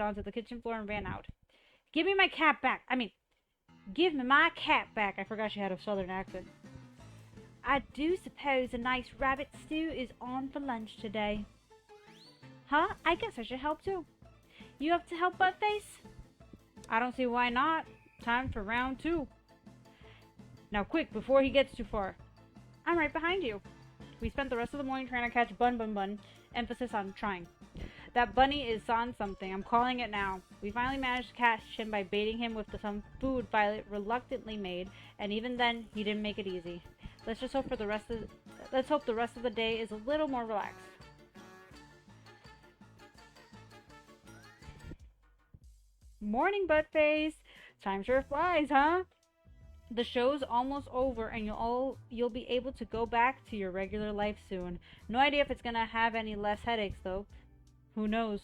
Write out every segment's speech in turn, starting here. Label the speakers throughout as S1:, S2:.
S1: onto the kitchen floor and ran out. Give me my cat back. Give me my cat back. I forgot she had a southern accent. I do suppose a nice rabbit stew is on for lunch today. Huh? I guess I should help too. You up to help, Buttface? I don't see why not. Time for round 2. Now quick, before he gets too far. I'm right behind you. We spent the rest of the morning trying to catch Bun. Emphasis on trying. That bunny is on something. I'm calling it now. We finally managed to catch him by baiting him with some food Violet reluctantly made, and even then, he didn't make it easy. Let's hope the rest of the day is a little more relaxed. Morning, Buttface. Time sure flies, huh? The show's almost over, and you'll be able to go back to your regular life soon. No idea if it's gonna have any less headaches, though. Who knows?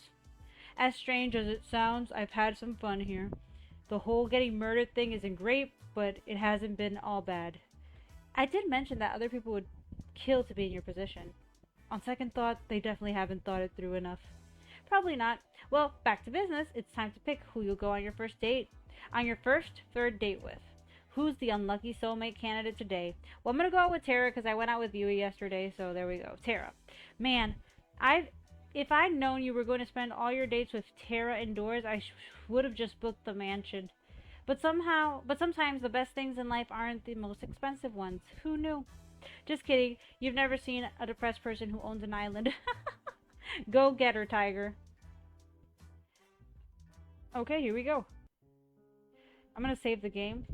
S1: As strange as it sounds, I've had some fun here. The whole getting murdered thing isn't great, but it hasn't been all bad. I did mention that other people would kill to be in your position. On second thought, they definitely haven't thought it through enough. Probably not. Well, back to business. It's time to pick who you'll go on your first date. On your third date with. Who's the unlucky soulmate candidate today? Well, I'm gonna go out with Tara because I went out with Yui yesterday, so there we go. Tara. Man, if I'd known you were going to spend all your dates with Tara indoors, I would have just booked the mansion. But sometimes the best things in life aren't the most expensive ones. Who knew? Just kidding. You've never seen a depressed person who owns an island. Go get her, Tiger. Okay, here we go. I'm gonna save the game.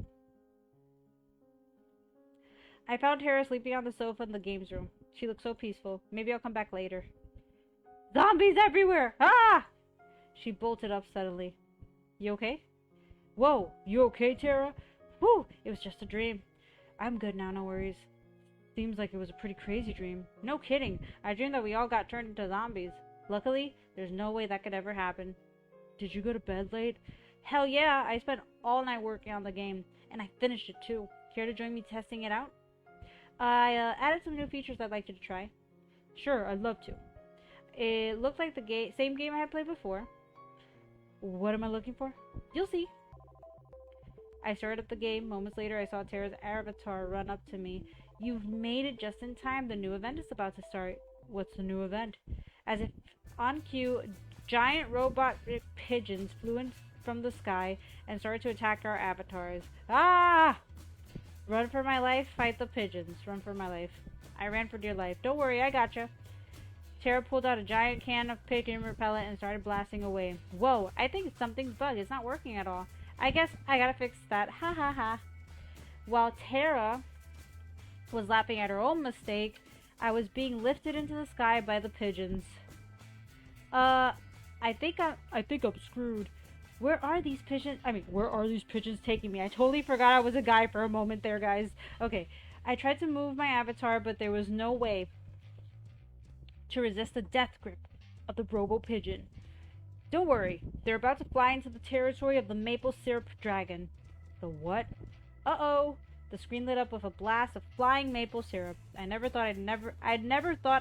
S1: I found Tara sleeping on the sofa in the games room. She looked so peaceful. Maybe I'll come back later. Zombies everywhere! Ah! She bolted up suddenly. You okay? Whoa, you okay, Tara? Whew, it was just a dream. I'm good now, no worries. Seems like it was a pretty crazy dream. No kidding. I dreamed that we all got turned into zombies. Luckily, there's no way that could ever happen. Did you go to bed late? Hell yeah, I spent all night working on the game, and I finished it too. Care to join me testing it out? I added some new features I'd like you to try. Sure, I'd love to. It looked like the same game I had played before. What am I looking for? You'll see. I started up the game. Moments later, I saw Tara's avatar run up to me. You've made it just in time. The new event is about to start. What's the new event? As if on cue, giant robot pigeons flew in from the sky and started to attack our avatars. Ah! Run for my life, fight the pigeons. Run for my life. I ran for dear life. Don't worry, I gotcha. Tara pulled out a giant can of pigeon repellent and started blasting away. Whoa, I think something's bugged. It's not working at all. I guess I gotta fix that. Ha ha ha. While Tara was laughing at her own mistake, I was being lifted into the sky by the pigeons. I think I'm screwed. Where are these pigeons taking me? I totally forgot I was a guy for a moment there, guys. Okay, I tried to move my avatar, but there was no way to resist the death grip of the robo-pigeon. Don't worry, they're about to fly into the territory of the maple syrup dragon. The what? Uh-oh! The screen lit up with a blast of flying maple syrup. I'd never thought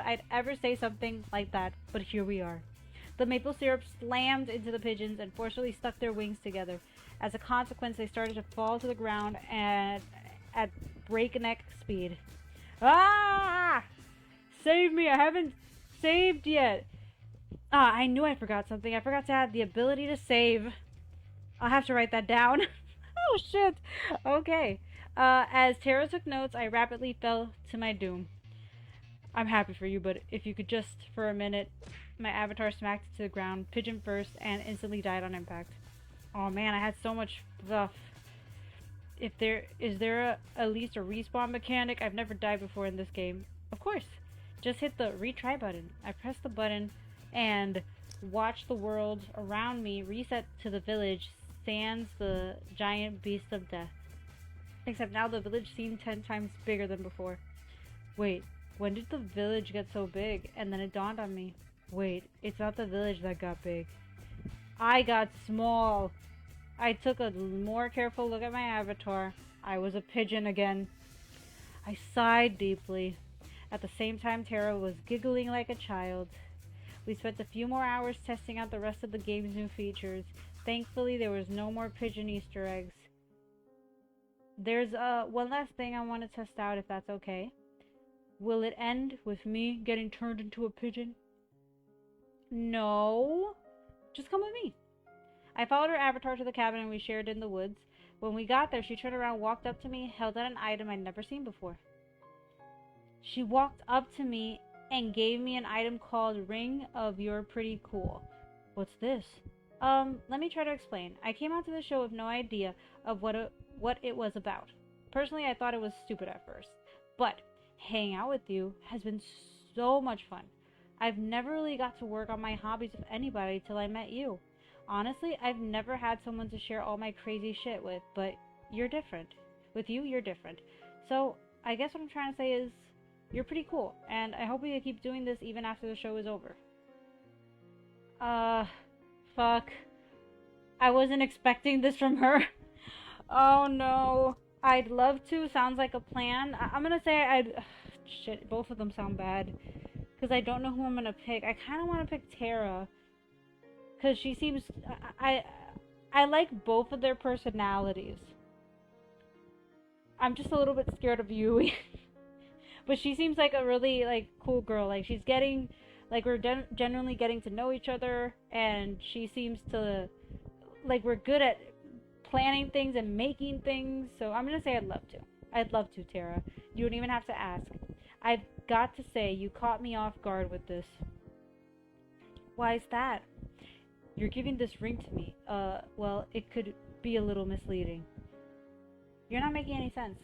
S1: I'd ever say something like that, but here we are. The maple syrup slammed into the pigeons and forcefully stuck their wings together. As a consequence, they started to fall to the ground at breakneck speed. Ah! Save me! I haven't saved yet! Ah, I knew I forgot something. I forgot to add the ability to save. I'll have to write that down. Oh, shit! Okay. As Tara took notes, I rapidly fell to my doom. I'm happy for you, but if you could just, for a minute... My avatar smacked it to the ground, pigeon first, and instantly died on impact. Oh man, I had so much stuff. Is there at least a respawn mechanic? I've never died before in this game. Of course. Just hit the retry button. I pressed the button and watched the world around me reset to the village sans the giant beast of death. Except now the village seemed 10 times bigger than before. Wait, when did the village get so big? And then it dawned on me. Wait, it's not the village that got big. I got small. I took a more careful look at my avatar. I was a pigeon again. I sighed deeply. At the same time, Tara was giggling like a child. We spent a few more hours testing out the rest of the game's new features. Thankfully, there was no more pigeon Easter eggs. There's one last thing I want to test out, if that's okay. Will it end with me getting turned into a pigeon? No. Just come with me. I followed her avatar to the cabin and we shared in the woods. When we got there, she turned around, walked up to me, held out an item I'd never seen before. She walked up to me and gave me an item called Ring of You're Pretty Cool. What's this? Let me try to explain. I came onto the show with no idea of what it was about. Personally, I thought it was stupid at first. But hanging out with you has been so much fun. I've never really got to work on my hobbies with anybody till I met you. Honestly, I've never had someone to share all my crazy shit with, but you're different. With you, you're different. So, I guess what I'm trying to say is, you're pretty cool, and I hope we can keep doing this even after the show is over. Fuck. I wasn't expecting this from her. Oh no. I'd love to. Sounds like a plan. I'm gonna say shit, both of them sound bad. Because I don't know who I'm gonna pick. I kind of want to pick Tara. Because she seems... I like both of their personalities. I'm just a little bit scared of Yui. But she seems like a really, like, cool girl. Like, she's getting... Like, we're genuinely getting to know each other. And she seems to... Like, we're good at planning things and making things. So I'm gonna say I'd love to. I'd love to, Tara. You don't even have to ask. I've got to say, you caught me off guard with this. Why is that? You're giving this ring to me. Well, it could be a little misleading. You're not making any sense.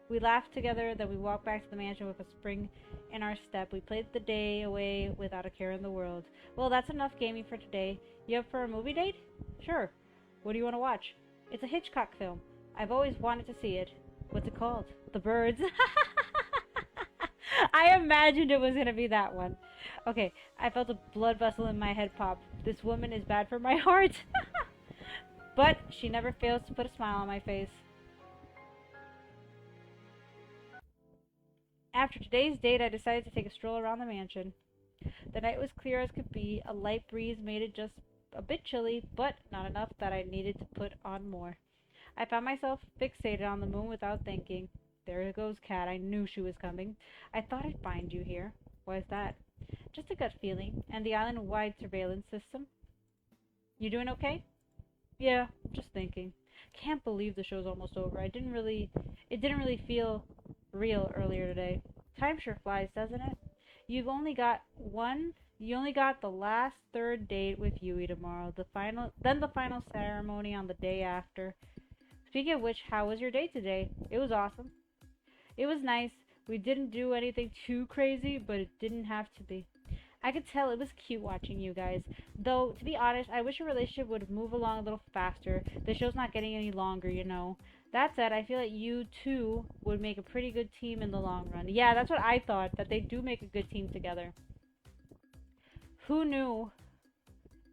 S1: We laughed together, then we walked back to the mansion with a spring in our step. We played the day away without a care in the world. Well, that's enough gaming for today. You up for a movie date? Sure. What do you want to watch? It's a Hitchcock film. I've always wanted to see it. What's it called? The Birds. I imagined it was going to be that one. Okay, I felt a blood vessel in my head pop. This woman is bad for my heart. But she never fails to put a smile on my face. After today's date, I decided to take a stroll around the mansion. The night was clear as could be. A light breeze made it just a bit chilly, but not enough that I needed to put on more. I found myself fixated on the moon without thinking. There goes Kat. I knew she was coming. I thought I'd find you here. Why is that? Just a gut feeling. And the island-wide surveillance system. You doing okay? Yeah, just thinking. Can't believe the show's almost over. It didn't really feel real earlier today. Time sure flies, doesn't it? You only got the last third date with Yui tomorrow. The final ceremony on the day after. Speaking of which, how was your date today? It was awesome. It was nice. We didn't do anything too crazy, but it didn't have to be. I could tell it was cute watching you guys. Though, to be honest, I wish your relationship would move along a little faster. The show's not getting any longer, you know. That said, I feel like you two would make a pretty good team in the long run. Yeah, that's what I thought, that they do make a good team together. Who knew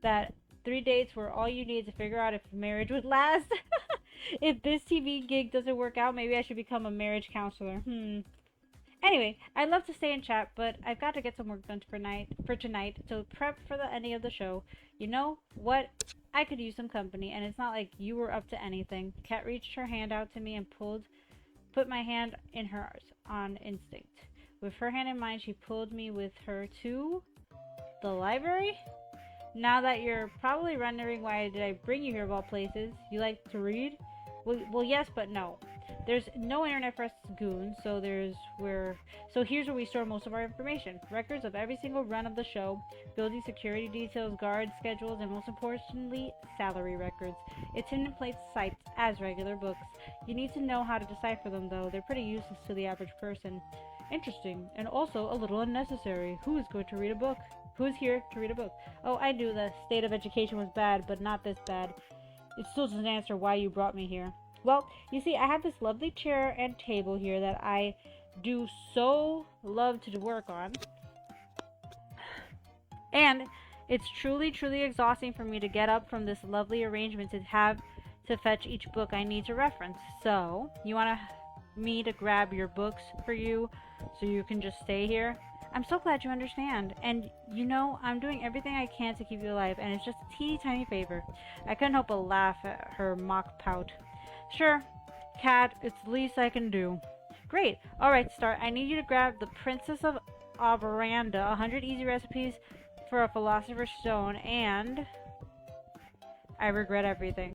S1: that 3 dates were all you needed to figure out if marriage would last? If this TV gig doesn't work out, maybe I should become a marriage counselor. Anyway, I'd love to stay and chat, but I've got to get some work done for tonight to prep for the ending of the show. You know what? I could use some company, and it's not like you were up to anything. Kat reached her hand out to me and put my hand in hers on instinct. With her hand in mine, she pulled me with her to the library. Now that you're probably wondering why did I bring you here of all places, you like to read? Well, yes, but no. There's no internet for us goons, so here's where we store most of our information. Records of every single run of the show, building security details, guard schedules, and most importantly, salary records. It's hidden in plain sight as regular books. You need to know how to decipher them, though. They're pretty useless to the average person. Interesting, and also a little unnecessary. Who is going to read a book? Who's here to read a book? Oh, I knew the state of education was bad, but not this bad. It still doesn't answer why you brought me here. Well, you see, I have this lovely chair and table here that I do so love to work on. And it's truly, truly exhausting for me to get up from this lovely arrangement to have to fetch each book I need to reference. So, you want me to grab your books for you so you can just stay here? I'm so glad you understand. And you know, I'm doing everything I can to keep you alive, and it's just a teeny tiny favor. I couldn't help but laugh at her mock pout. Sure, Cat, it's the least I can do. Great. Alright, Star, I need you to grab the Princess of Avaranda, 100 easy recipes for a Philosopher's Stone, and I regret everything.